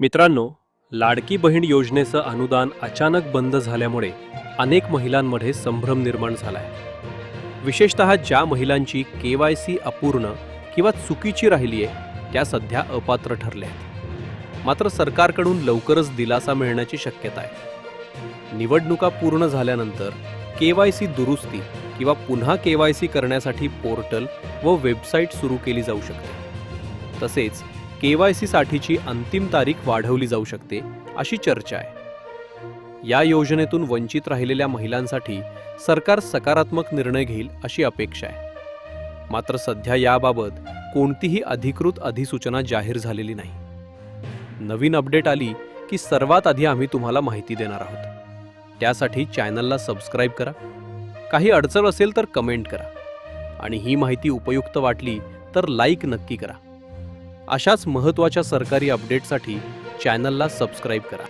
मित्रांनो, लाडकी बहीण योजनेचं अनुदान अचानक बंद झाल्यामुळे अनेक महिलांमध्ये संभ्रम निर्माण झालाय. विशेषतः ज्या महिलांची KYC अपूर्ण किंवा चुकीची राहिली आहे त्या सध्या अपात्र ठरल्या आहेत. मात्र सरकारकडून लवकरच दिलासा मिळण्याची शक्यता आहे. निवडणुका पूर्ण झाल्यानंतर KYC दुरुस्ती किंवा पुन्हा KYC करण्यासाठी पोर्टल व वेबसाईट सुरू केली जाऊ शकते. तसेच KYC साठीची अंतिम तारीख वाढवली जाऊ शकते अशी चर्चा आहे. या योजनेतून वंचित राहिलेल्या महिलांसाठी सरकार सकारात्मक निर्णय घेईल अशी अपेक्षा आहे. मात्र सध्या याबाबत कोणतीही अधिकृत अधिसूचना जाहीर झालेली नाही. नवीन अपडेट आली की सर्वात आधी आम्ही तुम्हाला माहिती देणार आहोत. त्यासाठी चॅनलला सबस्क्राईब करा. काही अडचण असेल तर कमेंट करा आणि ही माहिती उपयुक्त वाटली तर लाईक नक्की करा. अशाच महत्त्वाच्या सरकारी अपडेटसाठी चॅनलला सबस्क्राईब करा.